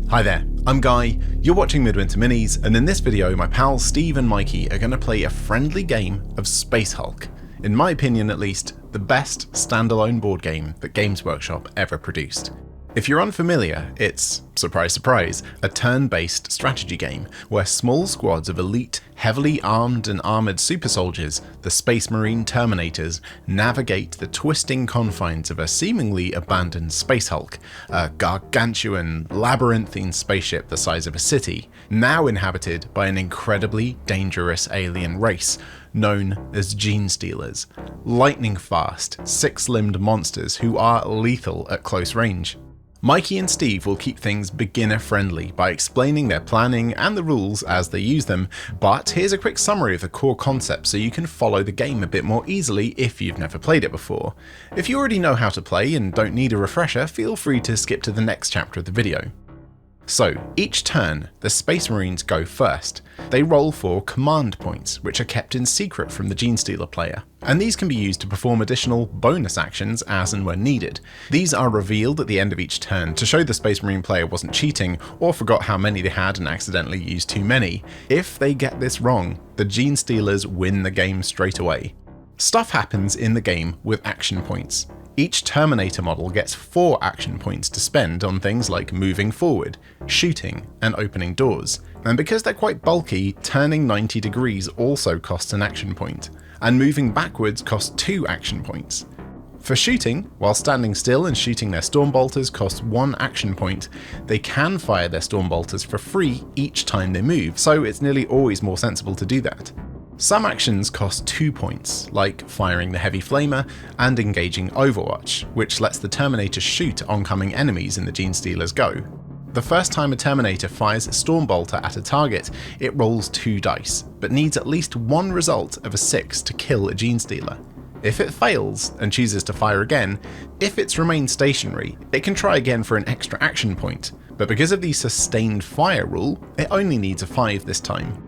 Hi there, I'm Guy, you're watching Midwinter Minis, and in this video my pals Steve and Mikey are going to play a friendly game of Space Hulk. In my opinion at least, the best standalone board game that Games Workshop ever produced. If you're unfamiliar, it's, surprise surprise, a turn-based strategy game where small squads of elite, heavily armed and armoured super soldiers, the Space Marine Terminators, navigate the twisting confines of a seemingly abandoned Space Hulk, a gargantuan, labyrinthine spaceship the size of a city, now inhabited by an incredibly dangerous alien race known as Genestealers, lightning-fast, six-limbed monsters who are lethal at close range. Mikey and Steve will keep things beginner-friendly by explaining their planning and the rules as they use them, but here's a quick summary of the core concept so you can follow the game a bit more easily if you've never played it before. If you already know how to play and don't need a refresher, feel free to skip to the next chapter of the video. So, each turn, the Space Marines go first. They roll for command points, which are kept in secret from the Genestealer player, and these can be used to perform additional bonus actions as and when needed. These are revealed at the end of each turn to show the Space Marine player wasn't cheating or forgot how many they had and accidentally used too many. If they get this wrong, the Genestealers win the game straight away. Stuff happens in the game with action points. Each Terminator model gets 4 action points to spend on things like moving forward, shooting, and opening doors. And because they're quite bulky, turning 90 degrees also costs an action point, and moving backwards costs 2 action points. For shooting, while standing still and shooting their Stormbolters costs 1 action point, they can fire their Stormbolters for free each time they move, so it's nearly always more sensible to do that. Some actions cost 2 points, like firing the Heavy Flamer and engaging Overwatch, which lets the Terminator shoot oncoming enemies in the Genestealers go. The first time a Terminator fires a Stormbolter at a target, it rolls 2 dice, but needs at least one result of a 6 to kill a Genestealer. If it fails and chooses to fire again, if it's remained stationary, it can try again for an extra action point, but because of the sustained fire rule, it only needs a 5 this time.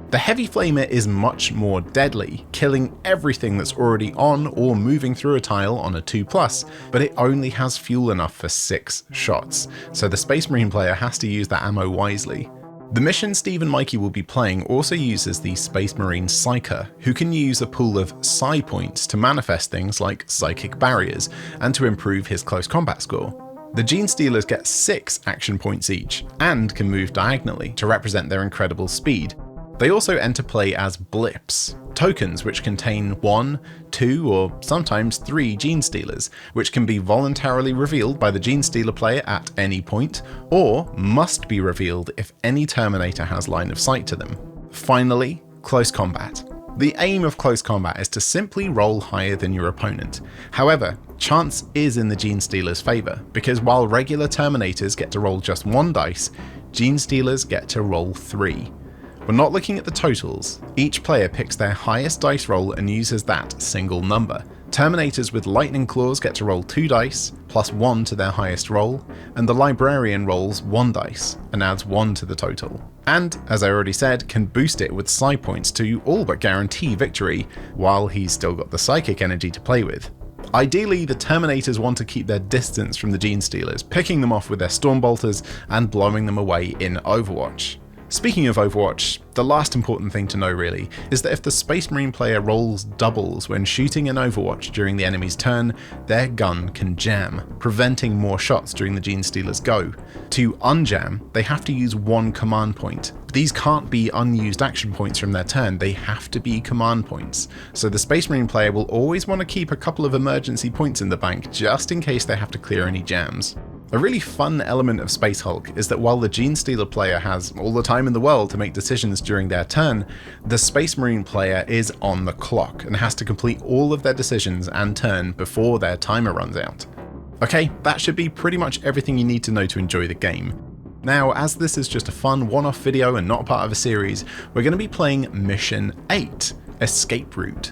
The Heavy Flamer is much more deadly, killing everything that's already on or moving through a tile on a 2+, but it only has fuel enough for 6 shots, so the Space Marine player has to use that ammo wisely. The mission Steve and Mikey will be playing also uses the Space Marine Psyker, who can use a pool of psi points to manifest things like psychic barriers, and to improve his close combat score. The Genestealers get 6 action points each, and can move diagonally to represent their incredible speed. They also enter play as blips, tokens which contain 1, 2, or sometimes 3 Genestealers, which can be voluntarily revealed by the Genestealer player at any point, or must be revealed if any Terminator has line of sight to them. Finally, close combat. The aim of close combat is to simply roll higher than your opponent. However, chance is in the Genestealers' favour, because while regular Terminators get to roll just 1 dice, Genestealers get to roll 3. We're not looking at the totals. Each player picks their highest dice roll and uses that single number. Terminators with lightning claws get to roll 2 dice, plus 1 to their highest roll, and the Librarian rolls 1 dice, and adds 1 to the total. And, as I already said, can boost it with psi points to all but guarantee victory, while he's still got the psychic energy to play with. Ideally, the Terminators want to keep their distance from the Genestealers, picking them off with their Stormbolters and blowing them away in Overwatch. Speaking of Overwatch, the last important thing to know really is that if the Space Marine player rolls doubles when shooting in Overwatch during the enemy's turn, their gun can jam, preventing more shots during the Genestealers' go. To unjam, they have to use 1 command point. These can't be unused action points from their turn, they have to be command points. So the Space Marine player will always want to keep a couple of emergency points in the bank just in case they have to clear any jams. A really fun element of Space Hulk is that while the Genestealer player has all the time in the world to make decisions during their turn, the Space Marine player is on the clock and has to complete all of their decisions and turn before their timer runs out. Okay, that should be pretty much everything you need to know to enjoy the game. Now, as this is just a fun one-off video and not part of a series, we're going to be playing Mission 8, Escape Route.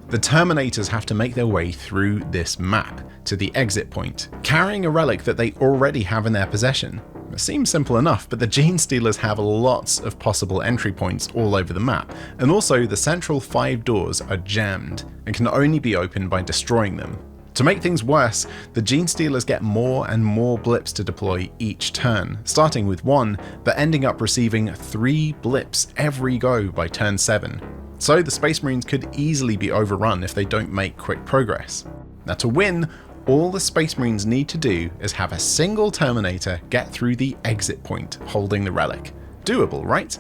The Terminators have to make their way through this map to the exit point, carrying a relic that they already have in their possession. It seems simple enough, but the Genestealers have lots of possible entry points all over the map, and also the central 5 doors are jammed and can only be opened by destroying them. To make things worse, the Genestealers get more and more blips to deploy each turn, starting with 1, but ending up receiving 3 blips every go by turn 7. So the Space Marines could easily be overrun if they don't make quick progress. Now to win, all the Space Marines need to do is have a single Terminator get through the exit point holding the relic. Doable, right?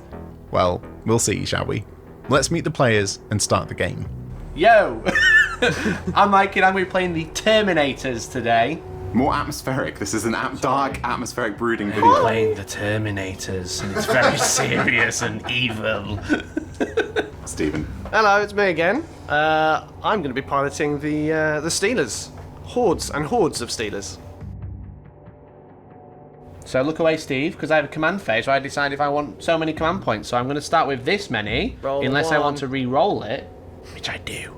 Well, we'll see, shall we? Let's meet the players and start the game. Yo! I'm Mikey and I'm going to be playing the Terminators today. More atmospheric. This is an dark, atmospheric brooding video. We're playing the Terminators and it's very serious and evil. Stephen. Hello, it's me again. I'm going to be piloting the Steelers. Hordes and hordes of Steelers. So look away, Steve, because I have a command phase where I decide if I want so many command points. So I'm going to start with this many, unless I want to re-roll it, which I do.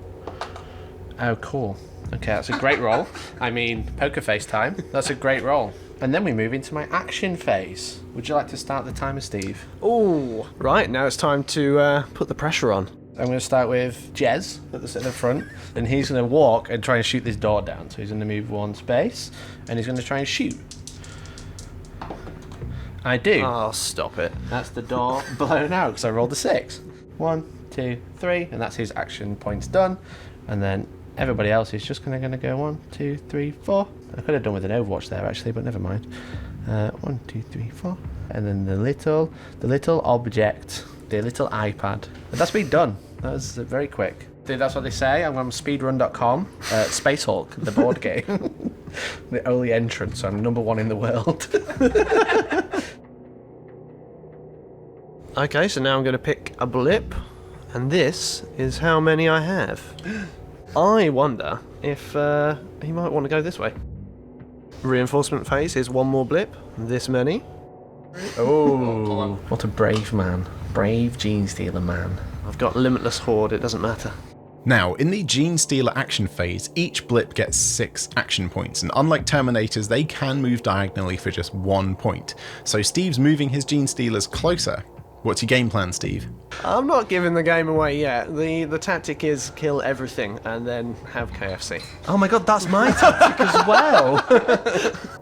Oh, cool. Okay, that's a great roll. I mean, poker face time. That's a great roll. And then we move into my action phase. Would you like to start the timer, Steve? Oh, right, now it's time to put the pressure on. I'm going to start with Jez at the front, and he's going to walk and try and shoot this door down. So he's going to move 1 space, and he's going to try and shoot. I do. Oh, stop it. That's the door blown out because I rolled a 6. 1, 2, 3, and that's his action points done. And then everybody else is just going to go 1, 2, 3, 4. I could have done with an Overwatch there actually, but never mind. 1, 2, 3, 4, and then the little object, the little iPad. And that's been done. That was very quick. That's what they say. I'm on speedrun.com. Space Hulk, the board game. The only entrance. I'm #1 in the world. Okay, so now I'm going to pick a blip, and this is how many I have. I wonder if he might want to go this way. Reinforcement phase is 1 more blip, this many. Oh, what a brave man. Brave Genestealer man. I've got limitless horde, it doesn't matter. Now, in the Genestealer action phase, each blip gets 6 action points, and unlike Terminators, they can move diagonally for just 1 point. So Steve's moving his Genestealers closer. What's your game plan, Steve? I'm not giving the game away yet. The tactic is kill everything and then have KFC. Oh my god, that's my tactic as well!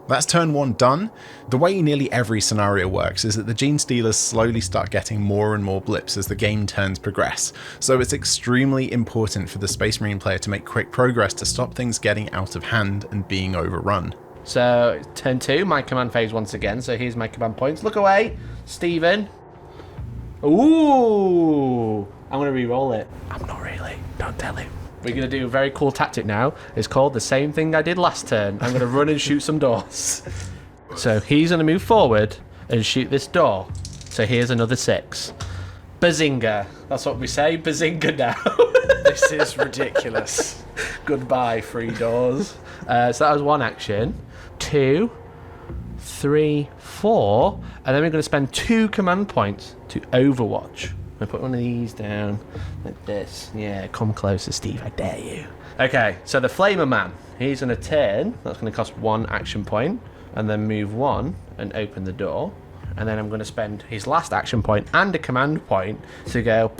That's turn 1 done. The way nearly every scenario works is that the Genestealers slowly start getting more and more blips as the game turns progress, so it's extremely important for the Space Marine player to make quick progress to stop things getting out of hand and being overrun. So, turn 2, my command phase once again, so here's my command points. Look away, Stephen. Ooh! I'm going to re-roll it. I'm not really. Don't tell him. We're going to do a very cool tactic now. It's called the same thing I did last turn. I'm going to run and shoot some doors. So he's going to move forward and shoot this door. So here's another 6. Bazinga. That's what we say. Bazinga now. This is ridiculous. Goodbye, 3 doors. So that was 1 action. 2, 3, 4, and then we're going to spend 2 command points to Overwatch. I'm going to put one of these down like this. Yeah, come closer, Steve, I dare you. Okay, so the Flamer Man, he's going to turn. That's going to cost 1 action point, and then move 1 and open the door. And then I'm going to spend his last action point and a command point to go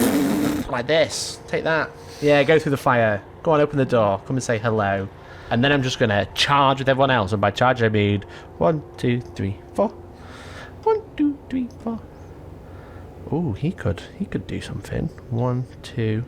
like this. Take that. Yeah, go through the fire. Go on, open the door. Come and say hello. And then I'm just going to charge with everyone else. And by charge, I mean 1, 2, 3, 4. 1, 2, 3, 4. Ooh, he could do something. 1, 2.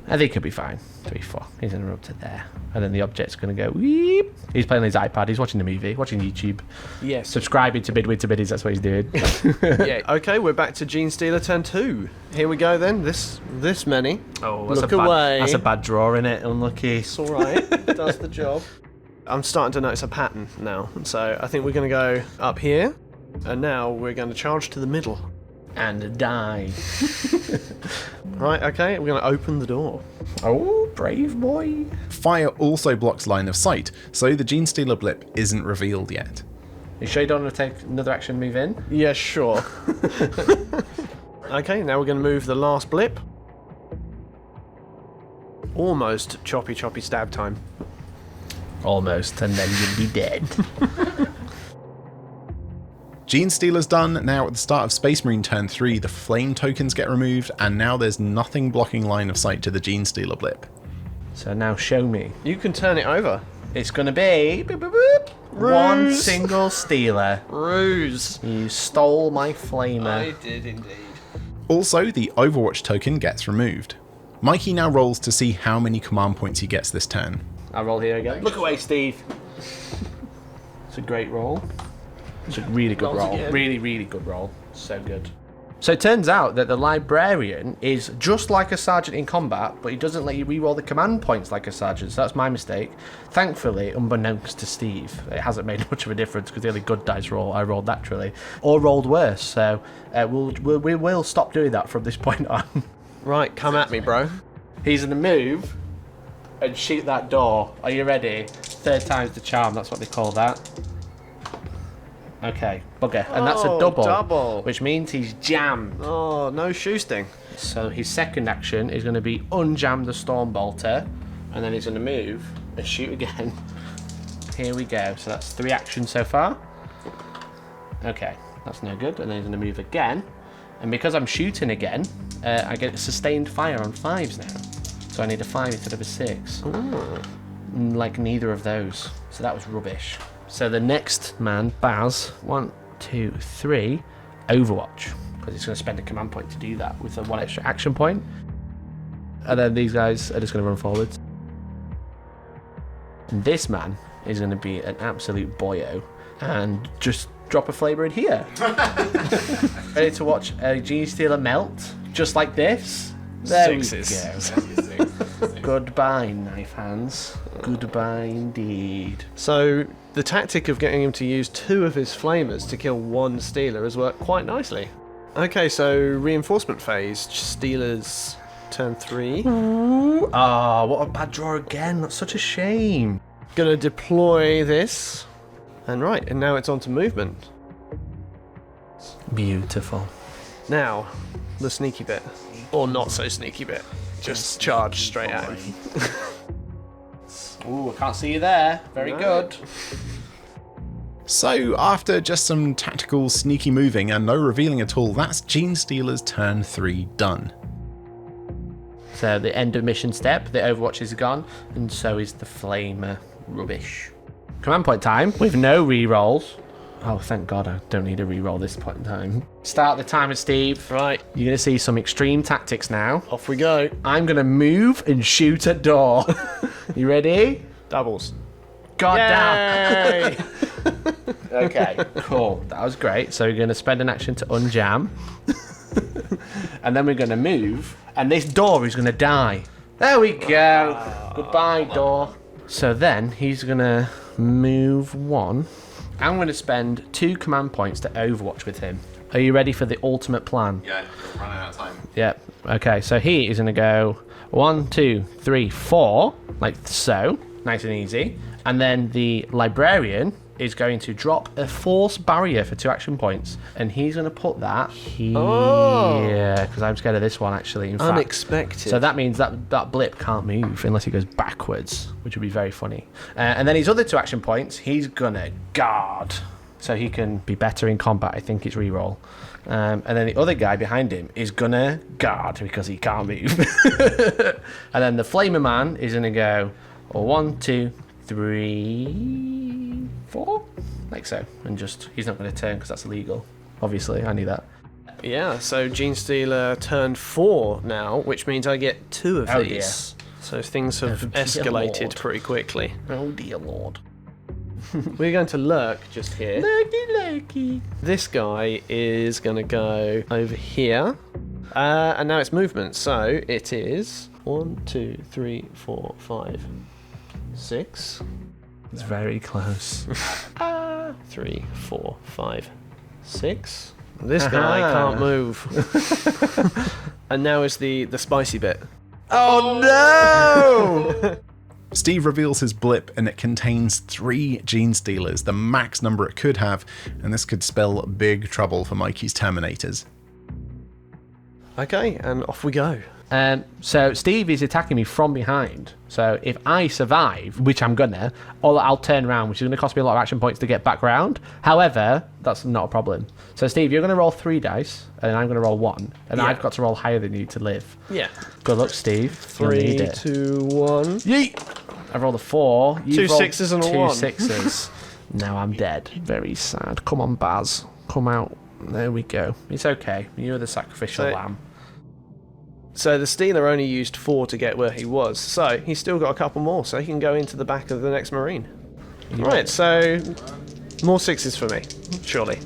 I think he'll be fine. 3, 4. He's going to run up to there. And then the object's going to go weep. He's playing on his iPad. He's watching the movie, watching YouTube. Yes. Subscribing to Midwinter Biddies. That's what he's doing. Yeah. Okay, we're back to Genestealer turn 2. Here we go then. This many. Oh, that's look away. Away. That's a bad draw, in it. Unlucky. It's all right. It does the job. I'm starting to notice a pattern now. So I think we're going to go up here. And now we're going to charge to the middle. And die. Right, okay, we're going to open the door. Oh, brave boy. Fire also blocks line of sight, so the Genestealer blip isn't revealed yet. You sure you don't want to take another action move in? Yeah, sure. Okay, now we're going to move the last blip. Almost choppy stab time. Almost, and then you'd be dead. Genestealer's done. Now at the start of Space Marine turn 3, the flame tokens get removed, and now there's nothing blocking line of sight to the Genestealer blip. So now show me. You can turn it over. It's going to be one single stealer. Ruse. You stole my flamer. I did indeed. Also, the Overwatch token gets removed. Mikey now rolls to see how many command points he gets this turn. I'll roll here again. Look away, Steve. It's a great roll. It's a really good Rolls roll. again. Really, really good roll. So good. So it turns out that the librarian is just like a sergeant in combat, but he doesn't let you reroll the command points like a sergeant. So that's my mistake. Thankfully, unbeknownst to Steve, it hasn't made much of a difference because the only good dice roll I rolled naturally, or rolled worse. So we will stop doing that from this point on. Right, come at me, bro. He's going to move and shoot that door. Are you ready? Third time's the charm. That's what they call that. Okay, bugger. And that's a Oh, double, double. which means he's jammed. Oh, no shoosting. So his second action is going to be unjam the Stormbolter, and then he's going to move and shoot again. Here we go. So that's 3 actions so far. Okay, that's no good. And then he's going to move again. And because I'm shooting again, I get sustained fire on 5s now. So I need a 5 instead of a 6. Like neither of those. So that was rubbish. So the next man, Baz, 1, 2, 3, Overwatch. Because he's going to spend a command point to do that with a 1 extra action point. And then these guys are just going to run forwards. And this man is going to be an absolute boyo and just drop a flavor in here. Ready to watch a Genestealer melt, just like this? There Sixes. we go. Goodbye, knife hands. Goodbye indeed. So the tactic of getting him to use 2 of his flamers to kill 1 stealer has worked quite nicely. Okay, so reinforcement phase. Stealers turn 3. Ah, what a bad draw again. That's such a shame. Gonna deploy this. And right, and now it's on to movement. Beautiful. Now, the sneaky bit. Or not so sneaky bit. Just charge straight at him. Ooh, I can't see you there. Very No. good. So, after just some tactical sneaky moving and no revealing at all, that's Genestealer's turn 3 done. So the end of mission step, the Overwatch is gone, and so is the Flamer. Rubbish. Command point time with no rerolls. Oh, thank God I don't need a reroll this point in time. Start the timer, Steve. Right, You're going to see some extreme tactics now. off we go. I'm going to move and shoot a door. You ready? Doubles. God damn. Yay! Okay, cool. That was great. So we're going to spend an action to unjam. And then we're going to move. And this door is going to die. There we go. Goodbye, door. So then he's going to move 1. I'm going to spend 2 command points to Overwatch with him. Are you ready for the ultimate plan? Yeah, running out of time. Yep. Okay, so he is going to go 1, 2, 3, 4, like so. Nice and easy. And then the librarian is going to drop a force barrier for 2 action points. And he's going to put that here. Because I'm scared of this one, actually. In fact. Unexpected. So that means that blip can't move unless he goes backwards, which would be very funny. And then his other 2 action points, he's going to guard. So he can be better in combat, I think it's reroll. And then the other guy behind him is going to guard because he can't move. And then the Flamer Man is going to go 1, 2, 3, 4, like so. And just, he's not going to turn because that's illegal. Obviously, I knew that. Yeah, so Genestealer turned 4 now, which means I get 2 of Oh, these. So things have Oh, dear escalated Lord. pretty quickly. Oh dear Lord. We're going to lurk just here. Lurky. This guy is going to go over here. And now it's movement. So it is 1, 2, 3, 4, 5, 6. It's very close. 3, 4, 5, 6. This guy can't move. And now is the spicy bit. Oh no! Steve reveals his blip and it contains 3 Genestealers, the max number it could have, and this could spell big trouble for Mikey's Terminators. Okay, and off we go. So Steve is attacking me from behind. So if I survive, which I'm gonna, I'll turn around, which is gonna cost me a lot of action points to get back round. However, that's not a problem. So Steve, you're gonna roll 3 dice, and I'm gonna roll 1, and I've got to roll higher than you to live. Yeah. Good luck, Steve. 3, 2, 1. Yeet! I rolled a 4. Two rolled sixes and a 2 1. 6s. Now I'm dead. Very sad. Come on, Baz. Come out. There we go. It's okay. You're the sacrificial lamb. So the Stealer only used 4 to get where he was. So he's still got a couple more, so he can go into the back of the next Marine. Right, so more 6s for me, surely.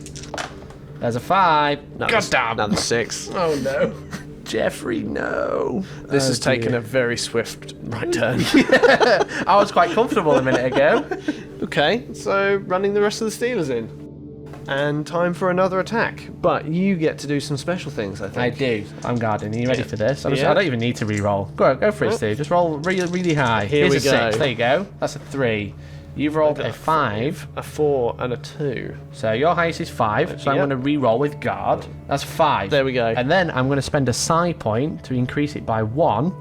There's a 5. God damn. Another 6. Oh no. Jeffrey, no. This has taken a very swift right turn. I was quite comfortable a minute ago. Okay, so running the rest of the Steelers in. And time for another attack. But you get to do some special things, I think. I do. I'm guarding. Are you ready for this? I Yeah. don't even need to re-roll. Go for it, Steve. Just roll really, really high. Here Here's we a 6. go. There you go. That's a 3. You've rolled a 5. A 4 and a 2. So your highest is 5. So I'm Yep. going to re-roll with guard. That's 5. There we go. And then I'm going to spend a psi point to increase it by 1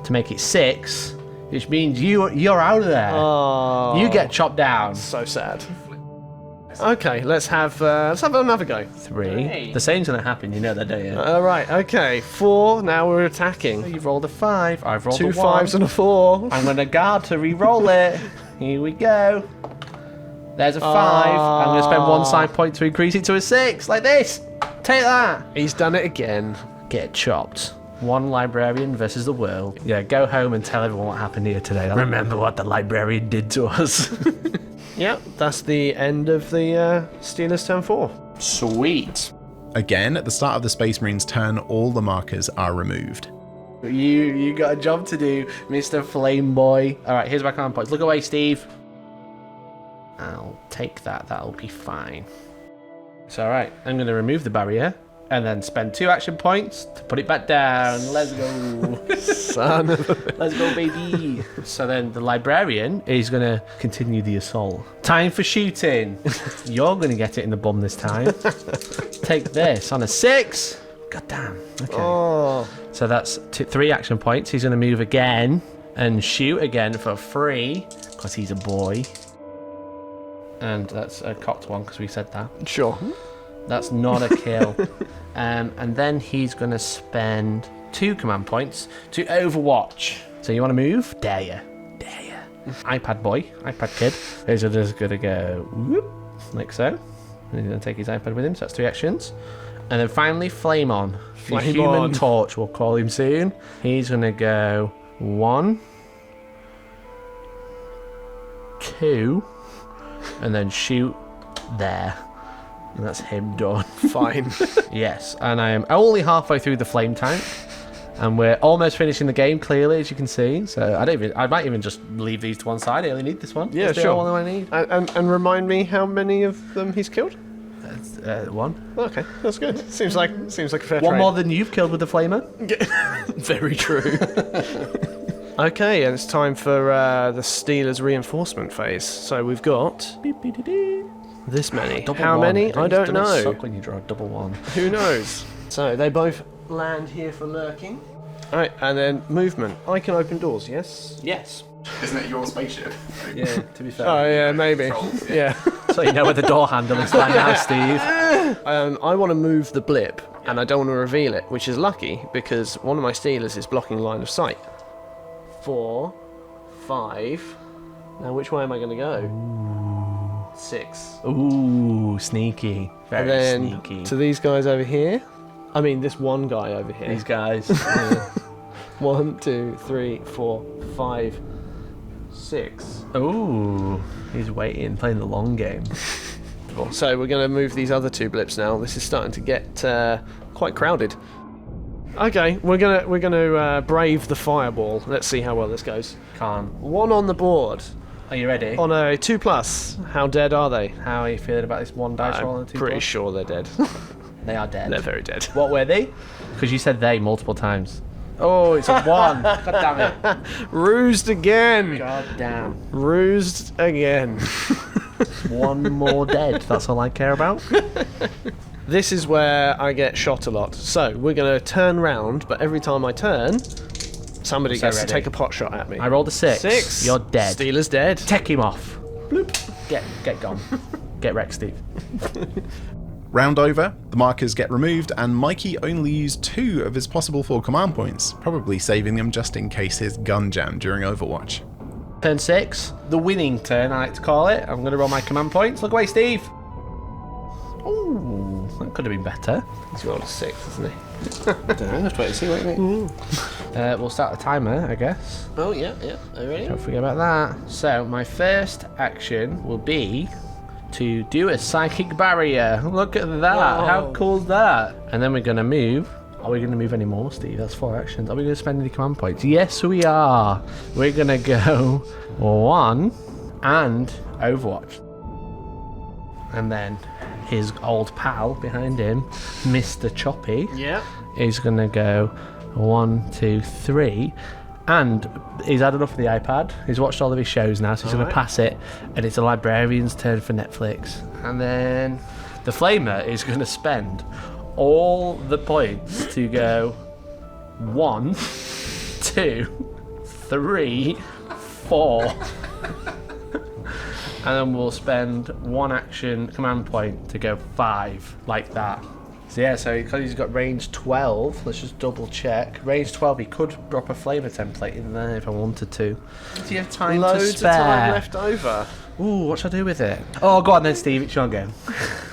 to make it 6, which means you're out of there. Oh, You get chopped down. so sad. Okay, let's have another go. 3. The same's going to happen. You know that, don't you? All right. Okay, 4. Now we're attacking. You've rolled a 5. I've rolled 2 a 1. 5s and a 4. I'm going to guard to re-roll it. Here we go. There's a 5. I'm going to spend 1 side point to increase it to a 6, like this. Take that. He's done it again. Get chopped. 1 librarian versus the world. Yeah, go home and tell everyone what happened here today. Remember what the librarian did to us. Yep, that's the end of the Steelers turn 4. Sweet. Again, at the start of the Space Marine's turn, all the markers are removed. You got a job to do, Mr. Flame Boy. All right, here's my command points. Look away, Steve. I'll take that. That'll be fine. It's all right. I'm going to remove the barrier and then spend 2 action points to put it back down. Let's go. Son of a... Let's go, baby. So then the librarian is going to continue the assault. Time for shooting. You're going to get it in the bum this time. Take this on a 6. God damn. Okay. Oh. So that's 3 action points. He's going to move again and shoot again for 3 because he's a boy. And that's a cocked one because we said that. Sure. That's not a kill. And then he's going to spend 2 command points to Overwatch. So you want to move? Dare ya. Dare ya. iPad boy, iPad kid, is just going to go whoop, like so. And he's going to take his iPad with him, so that's 3 actions. And then finally, Flame On. The Flame Human On. Torch, we'll call him soon. He's going to go 1, 2, and then shoot there. And that's him done. Fine. Yes, and I am only halfway through the flame tank, and we're almost finishing the game. Clearly, as you can see, so I might even just leave these to one side. I only need this one. Yeah, That's the sure. only one I need. And remind me how many of them he's killed? 1. Okay, that's good. Seems like a fair One trade. more than you've killed with the flamer. Very true. Okay, and it's time for the Steelers reinforcement phase. So we've got this many. Double How 1. many? I don't Doesn't it know. suck when you draw a double 1. Who knows? So they both land here for lurking. Alright, and then movement. I can open doors, yes? Yes. Isn't it your spaceship? Yeah. To be fair. Oh yeah, maybe. Yeah. So you know where the door handle is by now, Steve. I want to move the blip, and I don't want to reveal it, which is lucky because one of my Steelers is blocking line of sight. 4, 5. Now which way am I going to go? 6. Ooh, sneaky. And Very then sneaky. to these guys over here. I mean, this one guy over here. These guys. 1, 2, 3, 4, 5, 6. Ooh, he's waiting, playing the long game. So we're going to move these other 2 blips now. This is starting to get quite crowded. Okay, we're gonna brave the fireball. Let's see how well this goes. Can't. 1 on the board. Are you ready? On a 2+. How dead are they? How are you feeling about this 1 dice roll I'm and 2 pretty plus? sure they're dead. They are dead. They're very dead. What were they? Because you said they multiple times. Oh, it's a 1. God damn it. Rused again. God damn. Rused again. 1 more dead. That's all I care about. This is where I get shot a lot. So we're going to turn round, but every time I turn, somebody So gets ready. to take a pot shot at me. I rolled a 6. 6. You're dead. Steeler's dead. Take him off. Bloop. Get gone. Get wrecked, Steve. Round over, the markers get removed, and Mikey only used 2 of his possible 4 command points, probably saving them just in case his gun jammed during Overwatch. Turn 6. The winning turn, I like to call it. I'm going to roll my command points. Look away, Steve. Ooh, that could have been better. He's rolled a 6, hasn't he? Don't know. Let's wait and see. Wait. We'll start the timer, I guess. Oh, yeah. Are you ready? Don't forget about that. So, my first action will be to do a psychic barrier. Look at that. Whoa. How cool is that? And then we're going to move. Are we going to move any more, Steve? That's 4 actions. Are we going to spend any command points? Yes, we are. We're going to go 1 and Overwatch. And then his old pal behind him, Mr. Choppy, Yeah. is going to go 1, 2, 3. And he's had enough of the iPad. He's watched all of his shows now, so he's going to pass it. And it's a librarian's turn for Netflix. And then the Flamer is going to spend all the points to go 1, 2, 3, 4. And then we'll spend 1 action command point to go 5, like that. So yeah, so because he's got range 12, let's just double check. Range 12, he could drop a flavor template in there if I wanted to. Do you have time Loads to of spare? time left over. Ooh, what should I do with it? Oh, go on then, Steve, it's your go.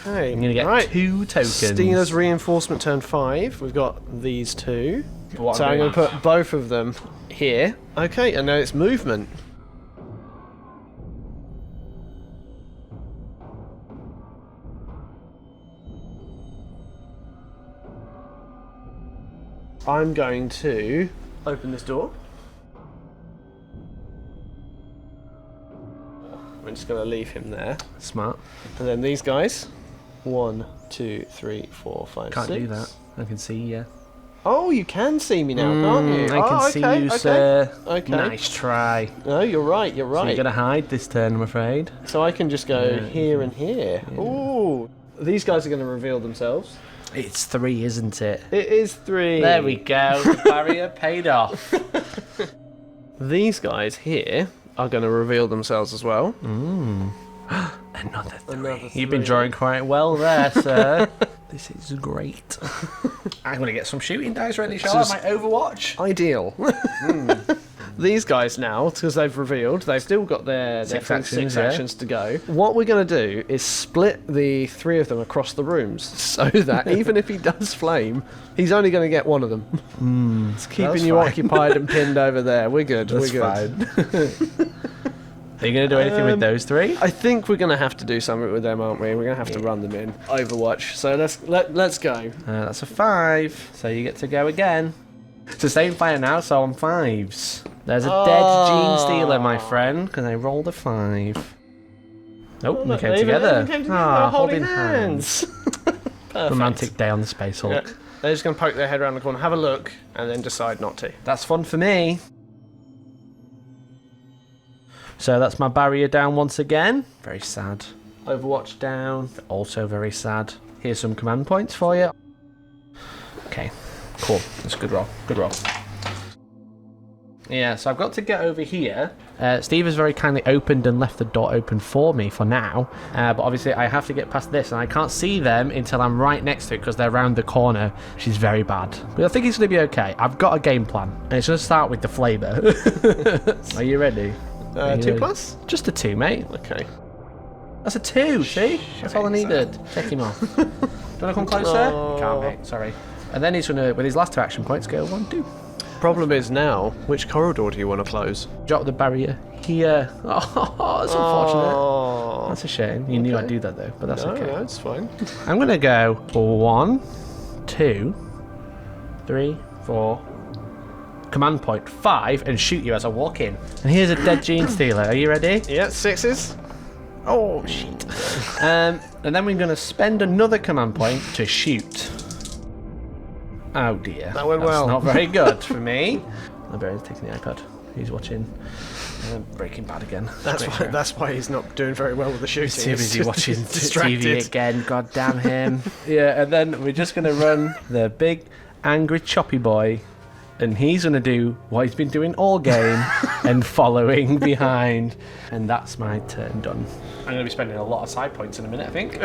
Okay. I'm going to get 2 tokens. Steeler's reinforcement turn 5. We've got these 2. What So I'm doing? going to put both of them here. Okay, and now it's movement. I'm going to open this door. I'm just going to leave him there. Smart. And then these guys. 1, 2, 3, 4, 5, Can't 6. do that. I can see you. Oh, you can see me now, can't you? I can Oh, see okay, you, okay. sir. Okay. Nice try. No, you're right. So you're going to hide this turn, I'm afraid. So I can just go here and here. Ooh. These guys are going to reveal themselves. It's 3, isn't it? It is 3. There we go. The barrier paid off. These guys here are going to reveal themselves as well. Another 3. Another You've been 3. drawing quite well there, sir. This is great. I'm going to get some shooting dice ready, shall I? This is- My Overwatch. Ideal. These guys now, because they've revealed, they've still got their 6 full actions, 6 yeah. actions to go. What we're going to do is split the 3 of them across the rooms so that even if he does flame, he's only going to get 1 of them. It's keeping that's you fine. occupied and pinned over there. We're good. That's we're good. Are you going to do anything with those 3? I think we're going to have to do something with them, aren't we? We're going to have to run them in Overwatch. So let's go. That's a 5. So you get to go again. Sustain fire now, so on 5s. There's a dead Genestealer, my friend, because I rolled a 5. Nope, we came together. Ah, holding hands. Perfect. Romantic day on the Space Hulk. Yeah. They're just going to poke their head around the corner, have a look, and then decide not to. That's fun for me. So that's my barrier down once again. Very sad. Overwatch down. Also very sad. Here's some command points for you. Okay, cool. That's a good roll. Good roll. Yeah, so I've got to get over here. Steve has very kindly opened and left the door open for me for now. But obviously I have to get past this and I can't see them until I'm right next to it because they're around the corner, which is very bad. But I think it's going to be okay. I've got a game plan. And it's going to start with the flavor. Are you ready? 2 plus? Just a 2, mate. Okay. That's a 2, see? That's all I needed. Take him off. Do you want to come closer? Oh. Can't, mate. Sorry. And then he's going to, with his last 2 action points, go 1, 2. Problem is now, which corridor do you want to close? Drop the barrier here. Oh, that's unfortunate. Oh. That's a shame. You knew I'd do that though, but that's okay. No, it's fine. I'm going to go 1, 2, 3, 4, command point 5, and shoot you as I walk in. And here's a dead Genestealer. Are you ready? Yeah, 6s. Oh, shit. And then we're going to spend another command point to shoot. Oh dear. That went That's well. not very good for me. My brain's taking the iPad. He's watching Breaking Bad again. That's why he's not doing very well with the shooting. He's too busy He's watching distracted. TV again. God damn him. Yeah, and then we're just gonna run the big angry choppy boy, and he's gonna do what he's been doing all game and following behind. And that's my turn done. I'm gonna be spending a lot of side points in a minute, I think.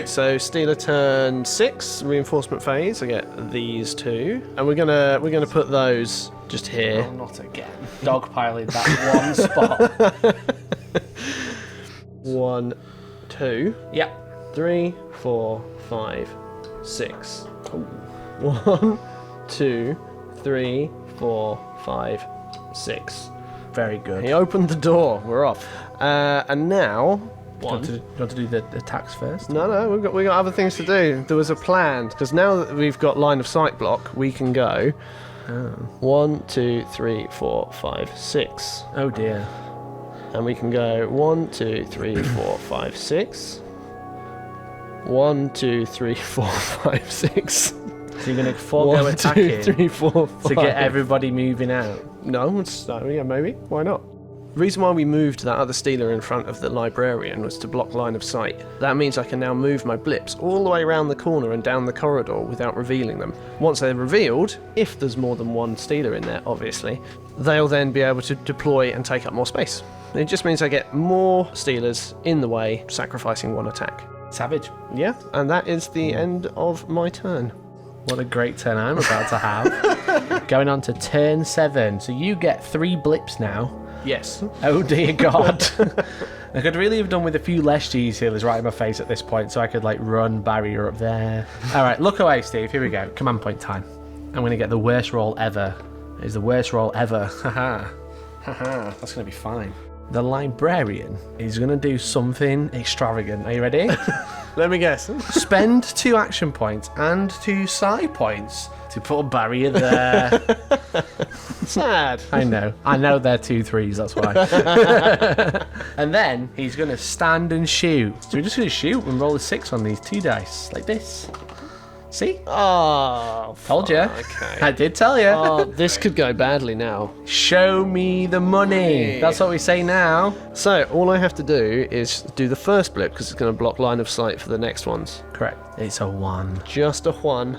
So Stealer turn 6, reinforcement phase. I get these two, and we're gonna put those just here. Oh, not again. Dogpiling that one spot. 1, 2, Yep. 3, 4, 5, 6. 1, 2, 3, 4, 5, 6. Very good. He opened the door. We're off. And now. Do you want to do the attacks first? No, we got other things to do. There was a plan because now that we've got line of sight block, we can go 1, 2, 3, 4, 5, 6, Oh dear. and we can go 1, 2, 3, 4, 5, 6. 1, 2, 3, 4, 5, 6. So you're going to forego 1, attacking 2, 3, 4, 5. to get everybody moving out. No, yeah, maybe. Why not? The reason why we moved that other Stealer in front of the librarian was to block line of sight. That means I can now move my blips all the way around the corner and down the corridor without revealing them. Once they're revealed, if there's more than one Stealer in there, obviously, they'll then be able to deploy and take up more space. It just means I get more Stealers in the way, sacrificing one attack. Savage. Yeah, and that is the end of my turn. What a great turn I'm about to have. Going on to turn 7. So you get 3 blips now. Yes. Oh dear God. I could really have done with a few less Genestealers right in my face at this point, so I could like run barrier up there. Alright, look away, Steve. Here we go. Command point time. I'm going to get the worst roll ever. It's the worst roll ever. Haha. Haha. That's going to be fine. The librarian is going to do something extravagant. Are you ready? Let me guess. Spend 2 action points and 2 psi points to put a barrier there. Sad. I know they're 2 3s, that's why. And then he's going to stand and shoot. So we're just going to shoot and roll a 6 on these 2 dice, like this. See? Oh, Told you. okay. I did tell you. Oh, this could go badly now. Show me the money. That's what we say now. So, all I have to do is do the first blip because it's going to block line of sight for the next ones. Correct. It's a 1. Just a 1.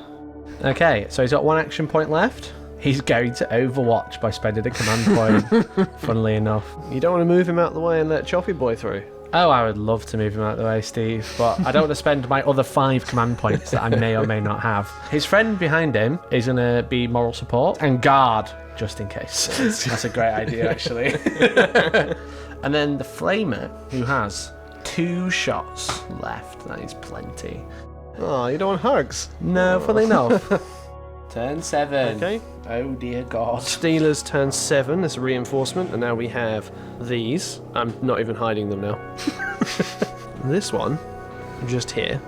Okay, so he's got 1 action point left. He's going to Overwatch by spending a command point, funnily enough. You don't want to move him out the way and let Choppy Boy through. Oh, I would love to move him out of the way, Steve, but I don't want to spend my other 5 command points that I may or may not have. His friend behind him is going to be moral support and guard, just in case. That's a great idea, actually. And then the Flamer, who has 2 shots left. That is plenty. Oh, you don't want hugs? No, funnily enough. Turn 7. Okay. Oh, dear God. Steelers turn 7 as a reinforcement, and now we have these. I'm not even hiding them now. This one, just here.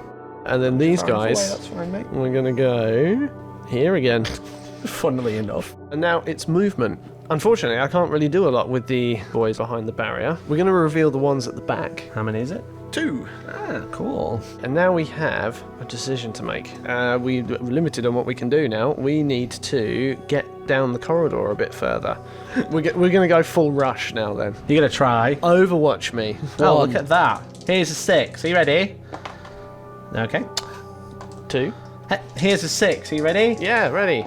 And then these guys, That's fine, mate. we're going to go here again. Funnily enough. And now it's movement. Unfortunately, I can't really do a lot with the boys behind the barrier. We're going to reveal the ones at the back. How many is it? 2. Ah, cool. And now we have a decision to make. We're limited on what we can do now. We need to get down the corridor a bit further. We're going to go full rush now then. You're going to try. Overwatch me. Oh, 1, look at that. Here's a 6. Are you ready? Okay. 2. Here's a 6. Are you ready? Yeah, ready.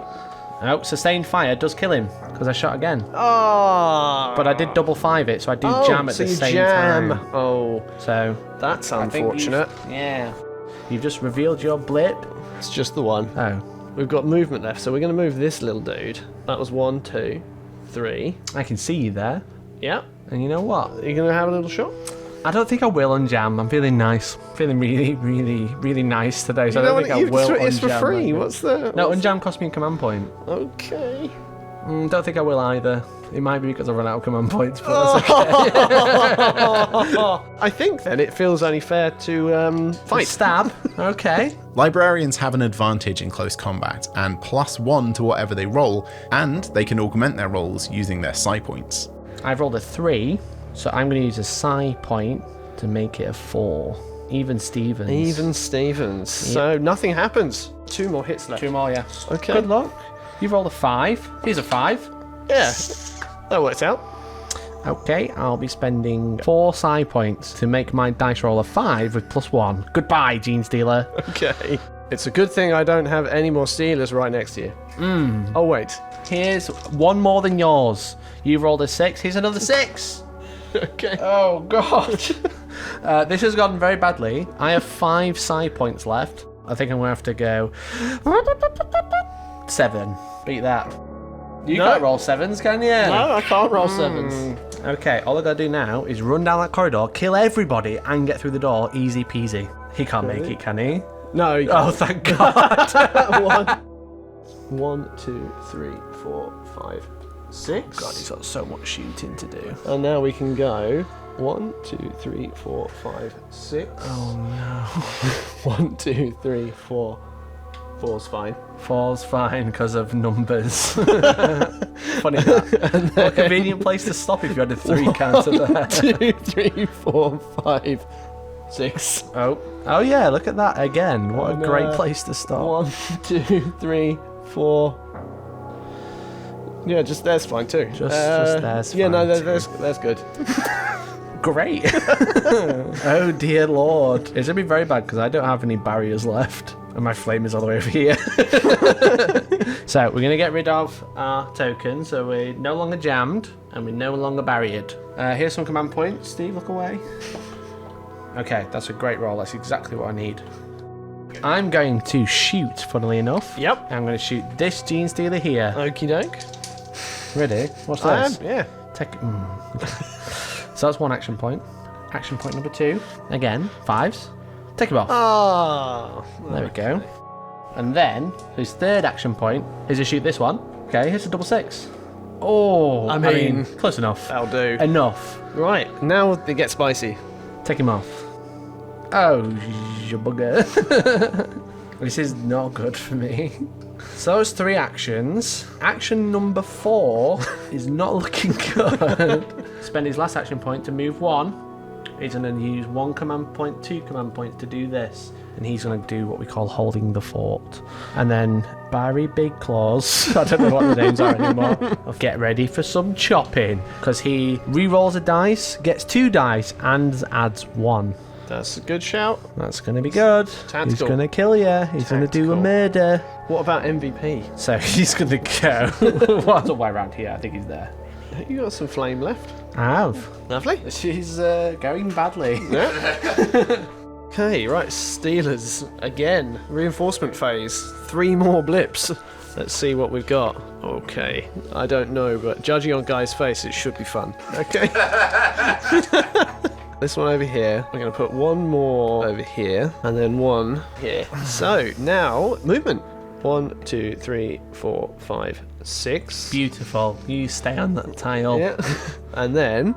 Oh, sustained fire does kill him because I shot again. Oh. But I did double 5 it, so I do jam at so the you same jam. time. Oh, So that's I think unfortunate. Yeah. You've just revealed your blip. It's just the one. Oh. We've got movement left, so we're going to move this little dude. That was 1, 2, 3. I can see you there. Yeah. And you know what? Are you going to have a little shot? I don't think I will unjam. I'm feeling nice. Feeling really, really, really nice today. So I don't think I will unjam. It's for free. that. What's the... No, unjam cost me a command point. Okay. Don't think I will either. It might be because I run out of command points, but that's okay. I think then it feels only fair to fight. Stab. Okay. Librarians have an advantage in close combat, and +1 to whatever they roll, and they can augment their rolls using their psi points. I've rolled a 3, so I'm going to use a psi point to make it a 4. Even Stevens. Even Stevens. So nothing happens. 2 more hits left. 2 more, yeah. Okay. Good luck. You've rolled a 5. Here's a 5. Yeah. That works out. Okay, I'll be spending 4 psi points to make my dice roll a 5 with +1. Goodbye, Genestealer. Okay. It's a good thing I don't have any more Steelers right next to you. Oh, wait. Here's one more than yours. You rolled a 6. Here's another 6. Okay. Oh, God. This has gone very badly. I have 5 psi points left. I think I'm going to have to go 7. Beat that. You No. can't roll 7s, can you? No, I can't roll 7s. Okay, all I gotta do now is run down that corridor, kill everybody, and get through the door. Easy peasy. He can't make it, can he? No, you Oh, thank God. 1, 2, 3, 4, 5, 6. God, he's got so much shooting to do. And now we can go 1, 2, 3, 4, 5, 6. Oh, no. 1, 2, 3, 4. 4's fine. 4's fine because of numbers. Funny that. What a convenient place to stop if you had a 3 counter there. 1, 2, 3, 4, 5, 6. Oh yeah, look at that again. What a And, great place to stop. 1, 2, 3, 4. Yeah, just there's fine too. Just there's Yeah, no, fine that's good. Great. Oh dear Lord. It's gonna be very bad because I don't have any barriers left. And my flame is all the way over here. So we're gonna get rid of our token, so we're no longer jammed and we're no longer barriered. Here's some command points. Steve, look away. Okay, that's a great roll. That's exactly what I need. I'm going to shoot, funnily enough. Yep. I'm going to shoot this Genestealer here. Okie doke. Ready? What's I this? am, yeah. Okay. So that's 1 action point. Action point number 2. Again, 5s. Take him off. Ah. There we go. And then his 3rd action point is to shoot this one. Okay, here's a double 6. Oh, I mean, close enough. That'll do. Enough. Right, now it gets spicy. Take him off. Oh, you bugger. This is not good for me. So it's 3 actions. Action number 4 is not looking good. Spend his last action point to move 1. He's going to use 1 command point, 2 command points to do this. And he's going to do what we call holding the fort. And then Barry Big Claws, I don't know what the names are anymore, get ready for some chopping. Because he re-rolls a dice, gets 2 dice, and adds 1. That's a good shout. That's going to be good. Tactical. He's going to kill you. He's going to do a Tactical. murder. What about MVP? So he's going to go. Well, all the way around here. I think he's there. You got some flame left. I have. Lovely. She's going badly. Yeah. Okay, right, Steelers again. Reinforcement phase. 3 more blips. Let's see what we've got. Okay, I don't know, but judging on Guy's face, it should be fun. Okay. This one over here. We're going to put 1 more over here, and then 1 here. So now movement. 1, 2, 3, 4, 5, 6. Beautiful. You stay on that tile. Yeah. And then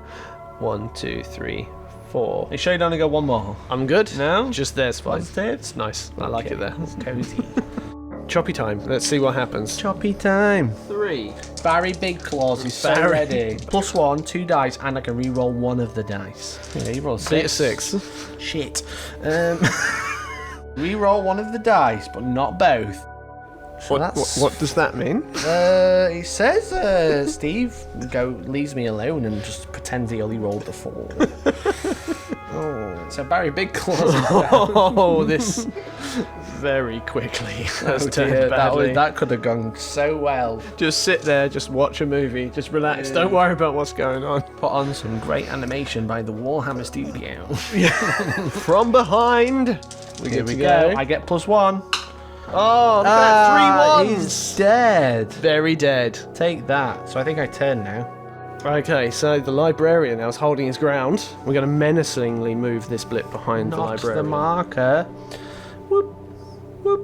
1, 2, 3, 4. Are you sure you don't want to go 1 more? I'm good. No? Just there's fine. Positive? It's nice. I like it there. It's cozy. Choppy time. Let's see what happens. Choppy time. 3. Barry Big Claws is so Barry. ready. +1, 2 dice, and I can re-roll 1 of the dice. Yeah, you roll 6. Beat a 6. Shit. Re-roll 1 of the dice, but not both. So What does that mean? He says Steve leaves me alone and just pretends he only rolled the 4. Oh. So Barry Big Claws is down. Oh, this very quickly. That's turned badly. That could have gone so well. Just sit there, just watch a movie, just relax. Don't worry about what's going on. Put on some great animation by the Warhammer Studio. From behind. Here we go. I get +1. Oh, look at that. 3 1s. He's dead. Very dead. Take that. So I think I turn now. Okay, so the librarian now is holding his ground. We're going to menacingly move this blip behind the Not librarian. the marker. Whoop, whoop,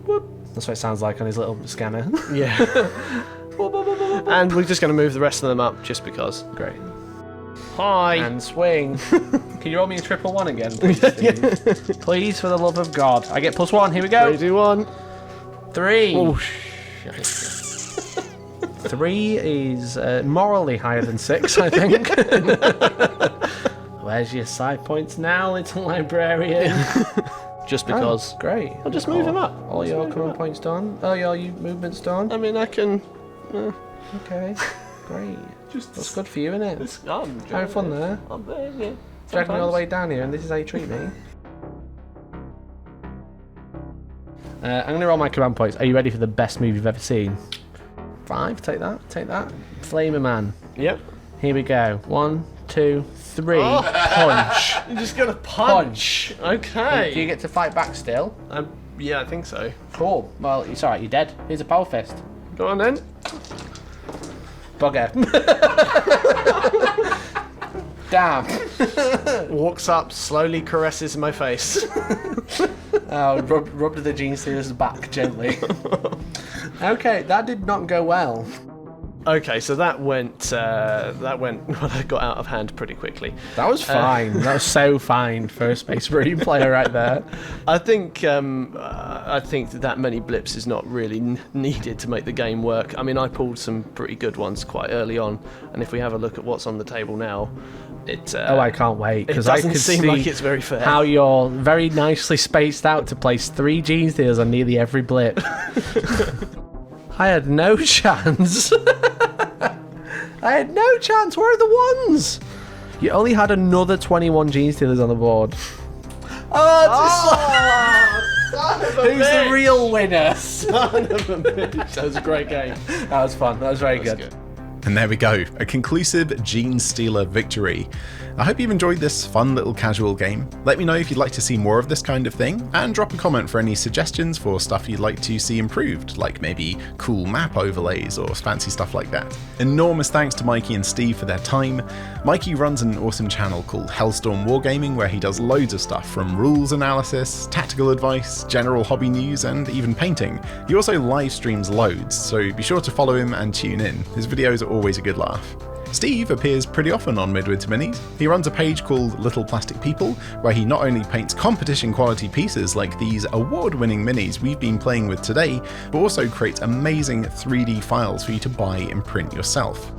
whoop. That's what it sounds like on his little scanner. Yeah. And we're just going to move the rest of them up just because. Great. Hi. And swing. Can you roll me a 111 again, please, Steve? Please, for the love of God. I get +1. Here we go. 3, 2, 1. 3. Oh, 3 is morally higher than 6, I think. Where's your side points now, little librarian? just because. Oh, great. I'll just move him up. All Just your move him command up. points done. Oh, your movements done. I mean, I can. Okay. great. That's good for you, isn't it? I'm Having fun there. I'm there, yeah. Dragging me all the way down here, and this is how you treat me. I'm going to roll my command points. Are you ready for the best move you've ever seen? 5, take that. Flamer Man. Yep. Here we go. 1, 2, 3. Punch. You're just gonna punch. Okay. Do you get to fight back still? Yeah, I think so. Cool. Well, it's alright, you're dead. Here's a power fist. Go on then. Bugger. Damn. Walks up, slowly caresses my face. Oh, rubbed the Genestealers back gently. Okay, that did not go well. Okay, so that went well, I got out of hand pretty quickly. That was fine. That was so fine. First Space Marine player right there. I think that many blips is not really needed to make the game work. I mean, I pulled some pretty good ones quite early on, and if we have a look at what's on the table now, it I can't wait, because I doesn't can seem see like it's very fair. how you're very nicely spaced out to place 3 Genestealers on nearly every blip. I had no chance. I had no chance. Where are the ones? You only had another 21 Genestealers on the board. Who's the real winner? Son of a bitch. That was a great game. That was fun. That was very good. And there we go, a conclusive Genestealer victory. I hope you've enjoyed this fun little casual game. Let me know if you'd like to see more of this kind of thing, and drop a comment for any suggestions for stuff you'd like to see improved, like maybe cool map overlays or fancy stuff like that. Enormous thanks to Mikey and Steve for their time. Mikey runs an awesome channel called Hellstorm Wargaming, where he does loads of stuff from rules analysis, tactical advice, general hobby news, and even painting. He also live streams loads, so be sure to follow him and tune in. His videos are always a good laugh. Steve appears pretty often on Midwinter Minis. He runs a page called Little Plastic People, where he not only paints competition quality pieces like these award-winning minis we've been playing with today, but also creates amazing 3D files for you to buy and print yourself.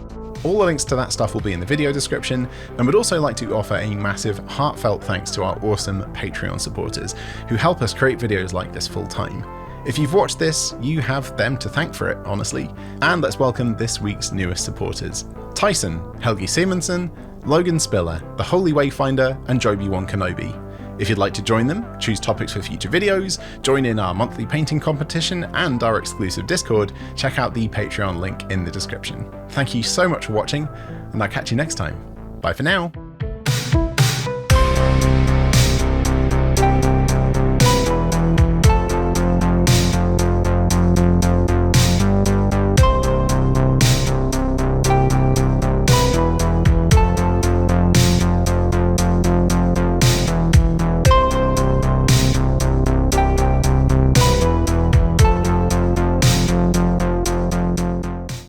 All the links to that stuff will be in the video description, and would also like to offer a massive heartfelt thanks to our awesome Patreon supporters, who help us create videos like this full time. If you've watched this, you have them to thank for it, honestly. And let's welcome this week's newest supporters: Tyson, Helgi Simonsen, Logan Spiller, The Holy Wayfinder, and Joby1 Kenobi. If you'd like to join them, choose topics for future videos, join in our monthly painting competition and our exclusive Discord, check out the Patreon link in the description. Thank you so much for watching, and I'll catch you next time. Bye for now.